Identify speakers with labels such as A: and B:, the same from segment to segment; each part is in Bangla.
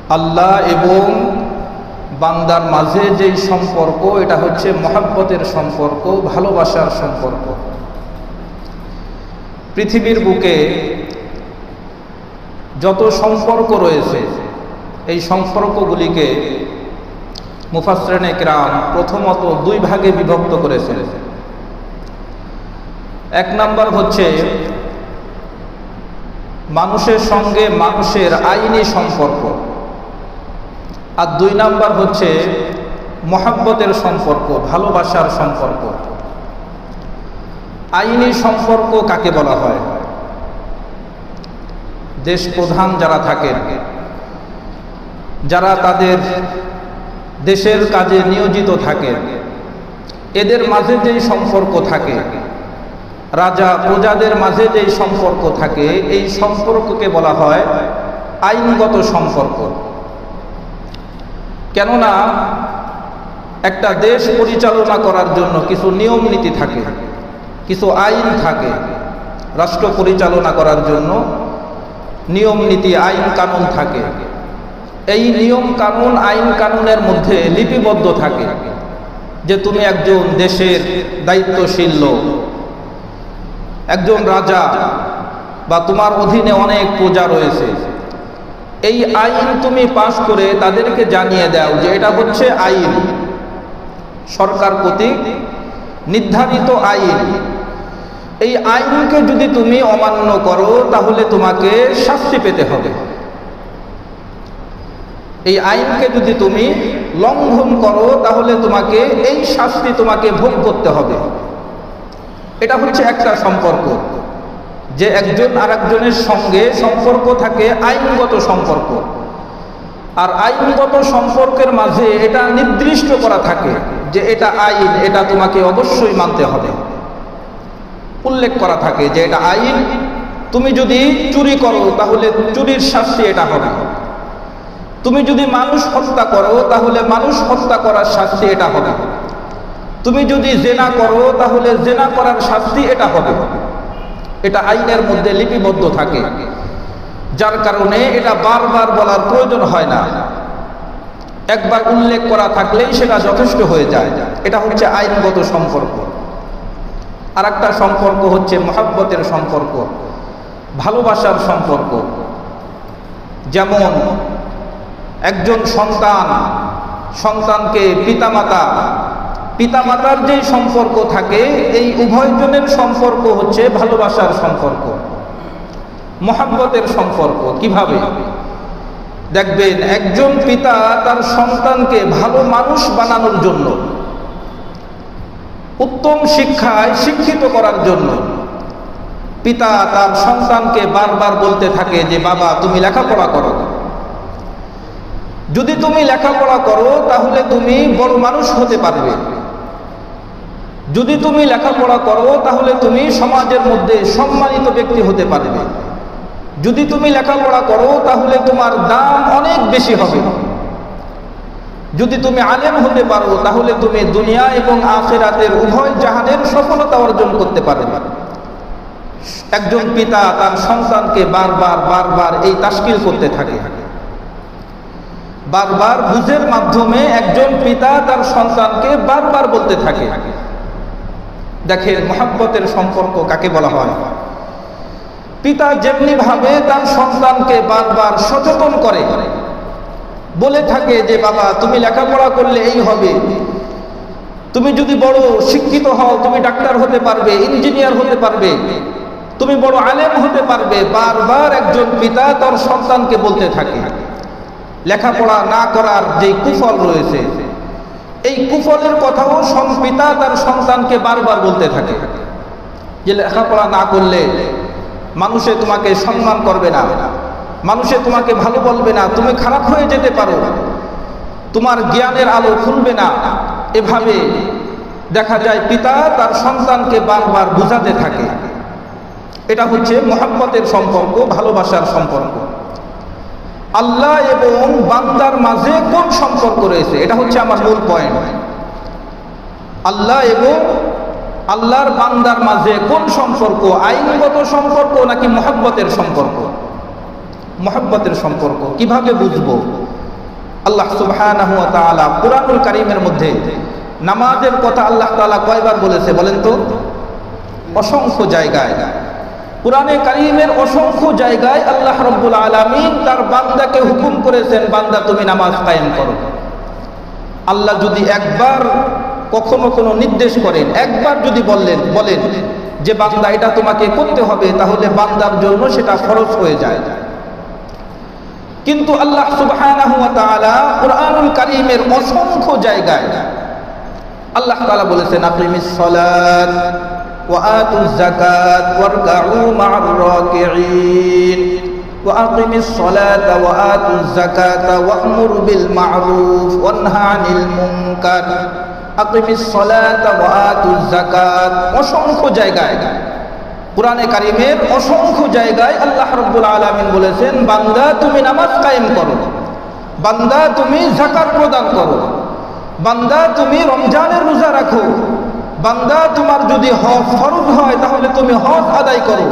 A: আল্লাহ এবং বান্দার মাঝে যেই সম্পর্ক, এটা হচ্ছে মহব্বতের সম্পর্ক, ভালোবাসার সম্পর্ক। পৃথিবীর বুকে যত সম্পর্ক রয়েছে এই সম্পর্কগুলিকে মুফাসসিরিনে কিরাম প্রথমত দুই ভাগে বিভক্ত করেছেন। এক নাম্বার হচ্ছে মানুষের সঙ্গে মানুষের আইনি সম্পর্ক, আর দুই নাম্বার হচ্ছে মহব্বতের সম্পর্ক, ভালোবাসার সম্পর্ক। আইনি সম্পর্ক কাকে বলা হয়? দেশ প্রধান যারা থাকেন, যারা তাদের দেশের কাজে নিয়োজিত থাকেন, এদের মাঝে যেই সম্পর্ক থাকে, রাজা প্রজাদের মাঝে যেই সম্পর্ক থাকে, এই সম্পর্ককে বলা হয় আইনগত সম্পর্ক। কেননা একটা দেশ পরিচালনা করার জন্য কিছু নিয়ম নীতি থাকে, কিছু আইন থাকে। রাষ্ট্র পরিচালনা করার জন্য নিয়ম নীতি, আইন কানুন থাকে। এই নিয়ম কানুন, আইন কানুনের মধ্যে লিপিবদ্ধ থাকে যে তুমি একজন দেশের দায়িত্বশীল লোক, একজন রাজা, বা তোমার অধীনে অনেক প্রজা রয়েছে। এই আইন তুমি পাশ করে তাদেরকে জানিয়ে দাও যে এটা হচ্ছে আইন, সরকার কর্তৃক নির্ধারিত আইন। এই আইনকে যদি তুমি অমান্য করো তাহলে তোমাকে শাস্তি পেতে হবে। এই আইনকে যদি তুমি লঙ্ঘন করো তাহলে তোমাকে এই শাস্তি তোমাকে ভোগ করতে হবে। এটা হচ্ছে একটা সম্পর্ক, যে একজন আরেকজনের সঙ্গে সম্পর্ক থাকে আইনগত সম্পর্ক। আর আইনগত সম্পর্কের মাঝে এটা নির্দিষ্ট করা থাকে যে এটা আইন, এটা তোমাকে অবশ্যই মানতে হবে। উল্লেখ করা থাকে যে এটা আইন, তুমি যদি চুরি করো তাহলে চুরির শাস্তি এটা হবে, তুমি যদি মানুষ হত্যা করো তাহলে মানুষ হত্যা করার শাস্তি এটা হবে, তুমি যদি জেনা করো তাহলে জেনা করার শাস্তি এটা হবে। এটা আইনের মধ্যে লিপিবদ্ধ থাকে, যার কারণে এটা বারবার বলার প্রয়োজন হয় না। একবার উল্লেখ করা থাকলেই সেটা যথেষ্ট হয়ে যায়। এটা হচ্ছে আইনগত সম্পর্ক। আর একটা সম্পর্ক হচ্ছে মহব্বতের সম্পর্ক, ভালোবাসার সম্পর্ক। যেমন একজন সন্তানকে পিতামাতার যে সম্পর্ক থাকে, এই উভয়জনের সম্পর্ক হচ্ছে ভালোবাসার সম্পর্ক, মহব্বতের সম্পর্ক। কিভাবে? দেখবেন একজন পিতা তার সন্তানকে ভালো মানুষ বানানোর জন্য, উত্তম শিক্ষায় শিক্ষিত করার জন্য পিতা তার সন্তানকে বারবার বলতে থাকে যে বাবা তুমি লেখাপড়া করো, যদি তুমি লেখাপড়া করো তাহলে তুমি বড় মানুষ হতে পারবে, যদি তুমি লেখাপড়া করো তাহলে তুমি সমাজের মধ্যে সম্মানিত ব্যক্তি হতে পারবে, যদি তুমি লেখাপড়া করো তাহলে তোমার দাম অনেক বেশি হবে, যদি তুমি আলেম হতে পারো তাহলে তুমি দুনিয়া এবং আখিরাতের উভয় জাহানের সফলতা অর্জন করতে পারবে। একজন পিতা তার সন্তানকে বারবার এই তাশকিল করতে থাকে। বারবার বুঝের মাধ্যমে একজন পিতা তার সন্তানকে বারবার বলতে থাকে। দেখেন মহব্বতের সম্পর্ক কাকে বলা হয়? পিতা যেমনি ভাবে তার সন্তানকে বারবার সচেতন করে, বলে থাকে যে বাবা তুমি লেখাপড়া করলে এই হবে, তুমি যদি বড় শিক্ষিত হও তুমি ডাক্তার হতে পারবে, ইঞ্জিনিয়ার হতে পারবে, তুমি বড় আলেম হতে পারবে। বারবার একজন পিতা তার সন্তানকে বলতে থাকে। লেখাপড়া না করার যে কুফল রয়েছে, এই কুফলের কথাও পিতা তার সন্তানকে বারবার বলতে থাকে যে লেখাপড়া না করলে মানুষে তোমাকে সম্মান করবে না, মানুষে তোমাকে ভালো বলবে না, তুমি খারাপ হয়ে যেতে পারো, তোমার জ্ঞানের আলো খুলবে না। এভাবে দেখা যায় পিতা তার সন্তানকে বারবার বুঝাতে থাকে। এটা হচ্ছে মহব্বতের সম্পর্ক, ভালোবাসার সম্পর্ক। আল্লাহ এবং বান্দার মাঝে কোন সম্পর্ক রয়েছে, এটা হচ্ছে আমার মূল পয়েন্ট। আল্লাহ এবং আল্লাহর বান্দার মাঝে কোন সম্পর্ক? আইনগত সম্পর্ক নাকি মহব্বতের সম্পর্ক? মহব্বতের সম্পর্ক। কিভাবে বুঝবো? আল্লাহ সুবহানাহু ওয়া তাআলা কুরআনুল কারীমের মধ্যে নামাজের কথা আল্লাহ তাআলা কয়বার বলেছে বলেন তো? অসংখ্য জায়গায়। কুরআনে কারীমের অসংখ্য জায়গায় আল্লাহ রাব্বুল আলামিন তার বান্দাকে হুকুম করেছেন, বান্দা তুমি নামাজ কায়েম করো। আল্লাহ যদি একবার কখনো কোনো নির্দেশ করেন, একবার যদি বলেন যে বান্দা এটা তোমাকে করতে হবে, তাহলে বান্দার জন্য সেটা ফরজ হয়ে যায়। কিন্তু আল্লাহ সুবহানাহু ওয়া তাআলা কুরআনুল কারীমের অসংখ্য জায়গায় আল্লাহ তাআলা বলেছেন আকিমিস সালাত ওয়া আতুজ যাকাত ওয়ারকাউ মা'আর রাকিঈন ওয়া আকিমিস সালাতা ওয়া আতুজ যাকাতা ওয়া'মুর বিল মা'রুফ ওয়ানহা আনিল মুনকার। আকিমিস সালাতা ওয়া আতুজ যাকাত, অসংখ্য জায়গায় কুরআনে কারীমের অসংখ্য জায়গায় আল্লাহ রাব্বুল আলামিন বলেছেন বান্দা তুমি নামাজ কায়েম করো, বান্দা তুমি যাকাত প্রদান করো, বান্দা তুমি রমজানের রোজা রাখো, বান্দা তোমার যদি হজ ফরজ হয় তাহলে তুমি হজ আদায় করো,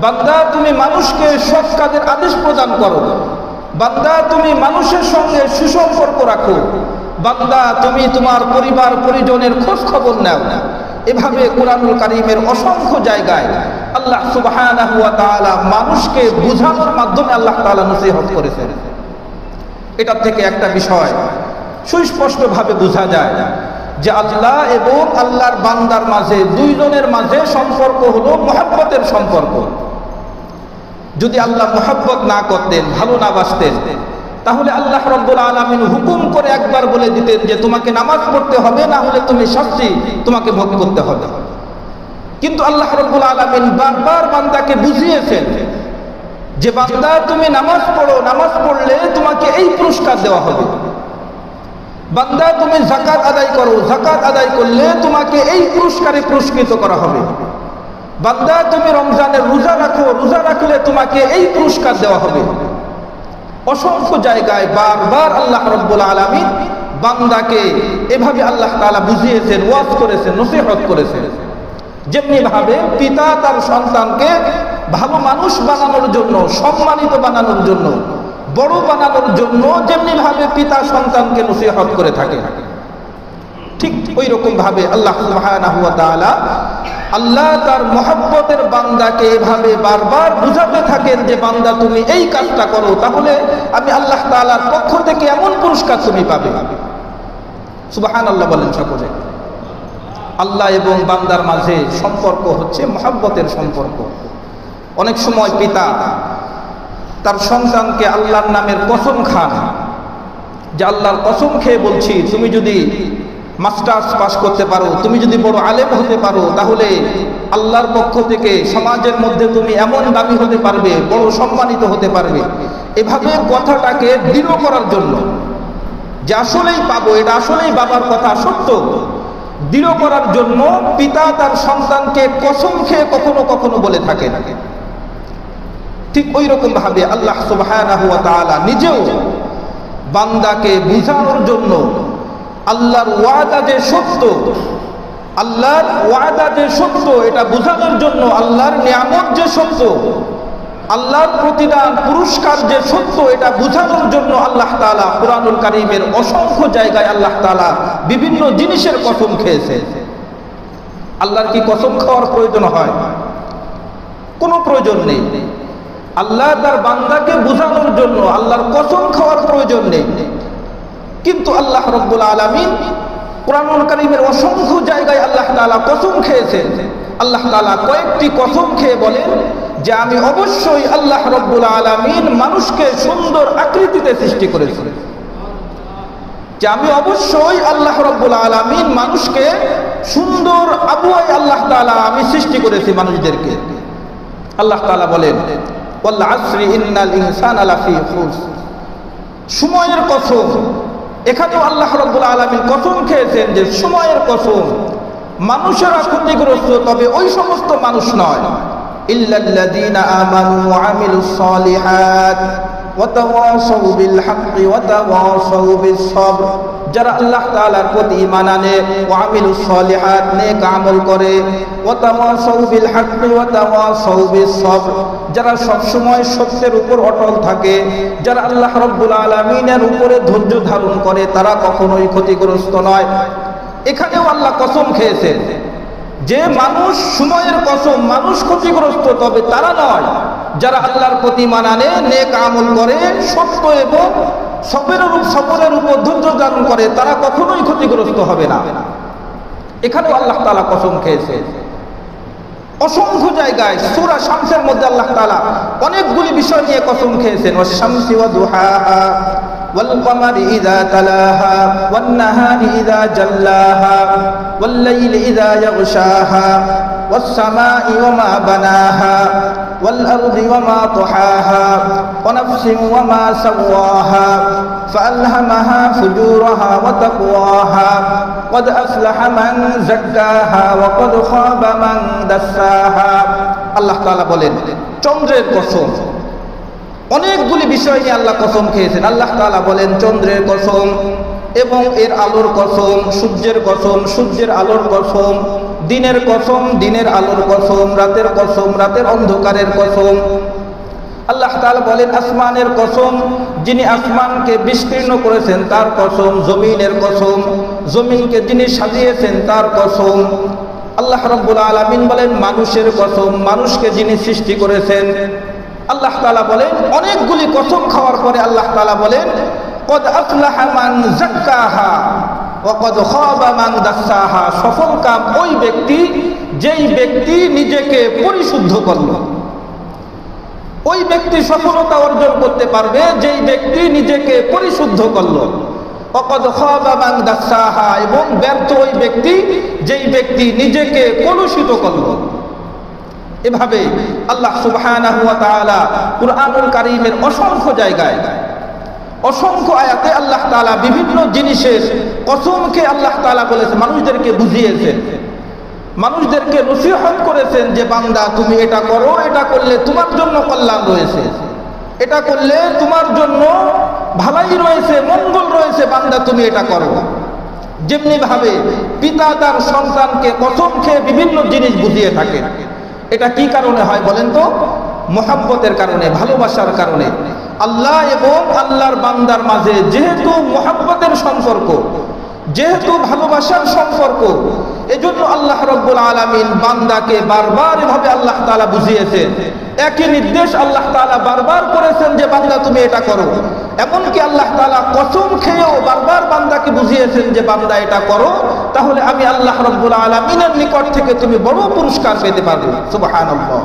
A: বান্দা তুমি মানুষকে সৎ কাজের আদেশ প্রদান করো, বান্দা তুমি মানুষের সঙ্গে সুসম্পর্ক রাখো, বান্দা তুমি তোমার পরিবার পরিজনের খোঁজ খবর নাও। এভাবে কুরআনুল কারীমের অসংখ্য জায়গায় আল্লাহ সুবহানাহু ওয়া তাআলা মানুষকে বুঝানোর মাধ্যমে আল্লাহ তাআলা নসিহত করেছেন। এটা থেকে একটা বিষয় সুস্পষ্টভাবে বোঝা যায় যে আল্লাহ এবং আল্লাহর বান্দার মাঝে, দুইজনের মাঝে সম্পর্ক হলো মহব্বতের সম্পর্ক। যদি আল্লাহ মহব্বত না করতেন, ভালো না বাসতেন, তাহলে আল্লাহ রাব্বুল আলামিন হুকুম করে একবার বলে দিতেন যে তোমাকে নামাজ পড়তে হবে, না হলে তুমি শাস্তি তোমাকে ভোগ করতে হবে। কিন্তু আল্লাহ রাব্বুল আলামিন বারবার বান্দাকে বুঝিয়েছেন যে বান্দা তুমি নামাজ পড়ো, নামাজ পড়লে তোমাকে এই পুরস্কার দেওয়া হবে, বান্দা তুমি যাকাত আদায় করো, যাকাত আদায় করলে তোমাকে এই পুরস্কারে পুরস্কৃত করা হবে, বান্দা তুমি রমজানের রোজা রাখো, রোজা রাখলে তোমাকে এই পুরস্কার দেওয়া হবে। অসংখ্য জায়গায় বারবার আল্লাহ রাব্বুল আলামিন বান্দাকে এভাবে আল্লাহ তাআলা বুঝিয়েছেন, ওয়াজ করেছেন, নসিহত করেছেন। যেমনি ভাবে পিতা তার সন্তানকে ভালো মানুষ বানানোর জন্য, সম্মানিত বানানোর জন্য, বড় বানানোর জন্য যেমনি ভাবে পিতা সন্তানকে নসিহত করে থাকে, ঠিক ওই রকম ভাবে আল্লাহ সুবহানাহু ওয়া তাআলা আল্লাহ তার মহব্বতের বান্দাকে এভাবে বারবার বুঝাতে থাকেন যে বান্দা তুমি এই কাজটা করো, তাহলে আমি আল্লাহ তাআলার পক্ষ থেকে এমন পুরস্কার তুমি পাবে। সুবহানাল্লাহ বলেন সকলে। আল্লাহ এবং বান্দার মাঝে সম্পর্ক হচ্ছে মহব্বতের সম্পর্ক। অনেক সময় পিতা তার সন্তানকে আল্লাহর নামের কসম খান যে আল্লাহর কসম খেয়ে বলছি, তুমি যদি মাস্টার্স পাস করতে পারো, তুমি যদি বড় আলেম হতে পারো, তাহলে আল্লাহর পক্ষ থেকে সমাজের মধ্যে তুমি এমন দামি হতে পারবে, বড় সম্মানিত হতে পারবে। এভাবে কথাটাকে দৃঢ় করার জন্য যে আসলেই পাবো, এটা আসলেই বাবার কথা সত্য, দৃঢ় করার জন্য পিতা তার সন্তানকে কসম খেয়ে কখনো কখনো বলে থাকেন। ঠিক ওই রকম ভাবে আল্লাহ সুবহানাহু ওয়া তাআলা নিজেও বান্দাকে বুঝানোর জন্য আল্লাহর ওয়াদা যে সত্য, আল্লাহর ওয়াদা যে সত্য, এটা বোঝানোর জন্য আল্লাহর নিয়ামত যে সত্য, আল্লাহর প্রতিদান পুরস্কার যে সত্য, এটা বোঝানোর জন্য আল্লাহ তাআলা কুরআনুল কারীমের অসংখ্য জায়গায় আল্লাহ তাআলা বিভিন্ন জিনিসের কসম খেয়েছে। আল্লাহর কি কসম খাওয়ার প্রয়োজন হয়? কোনো প্রয়োজন নেই। আল্লাহ তার বান্দাকে বোঝানোর জন্য আল্লাহর কসম খাওয়ার প্রয়োজন নেই। কিন্তু আল্লাহ রাব্বুল আলামিন কুরআনুল কারীমের অসংখ্য জায়গায় আল্লাহ তাআলা কসম খেয়েছেন। আল্লাহ তাআলা কয়েকটি কসম খেয়ে বলেন যে আমি অবশ্যই আল্লাহ রাব্বুল আলামিন মানুষকে সুন্দর আকৃতিতে সৃষ্টি করেছি, যে আমি অবশ্যই আল্লাহ রাব্বুল আলামিন মানুষকে সুন্দর আবহাওয়ায় আল্লাহ তাআলা আমি সৃষ্টি করেছি মানুষদেরকে। আল্লাহ তাআলা বলেন ওয়াল আসরি ইন্নাল ইনসানা লাফি খুসর, সময়ের কসম। এখানেও আল্লাহ রাব্বুল আলামিন কসম খেয়েছেন যে সময়ের কসম, মানুষেরা ক্ষতিগ্রস্ত, তবে ওই সমস্ত মানুষ নয়। ইল্লাল্লাযীনা আমানু ওয়া আমিলুস সালিহাত ওয়া তাওয়াসাউ বিল হাক্কি ওয়া তাওয়াসাউ বিস সাবর, যারা আল্লাহ তাআলার প্রতি ঈমান আনে, ওয়া আমিলুস সলিহাত, নেক আমল করে, ওয়া তাওয়াসাউ বিল হাক্কি ওয়া তাওয়াসাউ বিস সবর, যারা সব সময় সত্যের উপর অটল থাকে, যারা আল্লাহ রাব্বুল আলামিনের উপরে ধৈর্য ধারণ করে, তারা কখনোই ক্ষতিগ্রস্ত নয়। এখানেও আল্লাহ কসম খেয়েছেন যে মানুষ, সময়ের কসম, মানুষ ক্ষতিগ্রস্ত, তবে তারা নয় যারা আল্লাহর প্রতি ঈমান আনে, নেক আমল করে, সত্য এবং সবরের উপর ধৈর্য ধারণ করে, তারা কখনোই ক্ষতিগ্রস্ত হবে না। এখানেও আল্লাহ তাআলা কসম খেয়েছে। অসংখ্য জায়গায় সূরা শামসের মধ্যে আল্লাহ তাআলা অনেকগুলি বিষয় নিয়ে কসম খেয়েছেন। ওয়াশ শামসি ওয়া দুহাহা ওয়াল কমারি ইযা তালাহা ওয়ান নাহারি ইযা জাল্লাহা ওয়াল লাইলি ইযা ইয়াগশাহা ওয়াস সামাই ওয়া মা বানাহা ওয়াল আরদি ওয়া মা তাহাহা ওয়া নাফসিন ওয়া মা সাওয়াহা ফাআলহামাহা ফুজুরাহা ওয়া তাকওয়াহা قد أفلح من زكاها وقد خاب من دساها। আল্লাহ তাআলা বলেন চন্দ্রের কসম। অনেকগুলি বিষয় নিয়ে আল্লাহ কসম খেয়েছেন। আল্লাহ তাআলা বলেন চন্দ্রের কসম এবং এর আলোর কসম, সূর্যের কসম, সূর্যের আলোর কসম, দিনের কসম, দিনের আলোর কসম, রাতের কসম, রাতের অন্ধকারের কসম। আল্লাহ তাআলা বলেন আসমানের কসম, যিনি আসমানকে বিস্তীর্ণ করেছেন তার কসম, জমিনের কসম, জমিনকে যিনি সাজিয়েছেন তার কসম। আল্লাহ রাব্বুল আলামিন বলেন মানুষের কসম, মানুষকে যিনি সৃষ্টি করেছেন। আল্লাহ তাআলা বলেন অনেকগুলি কসম খাওয়ার পরে আল্লাহ তাআলা বলেন কদ আফলাহা মান যাক্কাহা ওয়া কদ খাবা মান দাসসাহা। সফল কাম ওই ব্যক্তি যেই ব্যক্তি নিজেকে পরিশুদ্ধ করল। ওই ব্যক্তি সফলতা অর্জন করতে পারবে যেই ব্যক্তি নিজেকে পরিশুদ্ধ করলো। ওয়াকাদ খাবা মান দাসসাহা, এবং ব্যর্থ ওই ব্যক্তি যেই ব্যক্তি নিজেকে কলুষিত করলো। এভাবে আল্লাহ সুবহানাহু ওয়া তাআলা কুরআনুল কারীমের অসংখ্য জায়গায়, অসংখ্য আয়াতে আল্লাহ তাআলা বিভিন্ন জিনিসের কসমকে আল্লাহ তাআলা বলেছে, মানুষদেরকে বুঝিয়েছেন, মানুষদেরকে নসিহত করেছেন যে বান্দা তুমি এটা করো, এটা করলে তোমার জন্য কল্যাণ রয়েছে, এটা করলে তোমার জন্য ভালাই রয়েছে, মঙ্গল রয়েছে, বান্দা তুমি এটা করো। যেমনি ভাবে পিতা তার সন্তানকে কসম খেয়ে বিভিন্ন জিনিস বুঝিয়ে থাকে। এটা কি কারণে হয় বলেন তো? মহব্বতের কারণে, ভালোবাসার কারণে। আল্লাহ এবং আল্লাহর বান্দার মাঝে যেহেতু মহব্বতের সম্পর্ক, যেহেতু ভালোবাসার সম্পর্ক, এজন্য আল্লাহ রাব্বুল আলামিন বান্দাকে বারবার এভাবে আল্লাহ তাআলা বুঝিয়েছেন। একই নির্দেশ আল্লাহ তাআলা বারবার করেছেন যে বান্দা তুমি এটা করো। এমনকি আল্লাহ তাআলা কসম খেয়েও বারবার বান্দাকে বুঝিয়েছেন যে বান্দা এটা করো, তাহলে আমি আল্লাহ রাব্বুল আলামিনের নিকট থেকে তুমি বড় পুরস্কার পেতে পারবে। সুবহানাল্লাহ।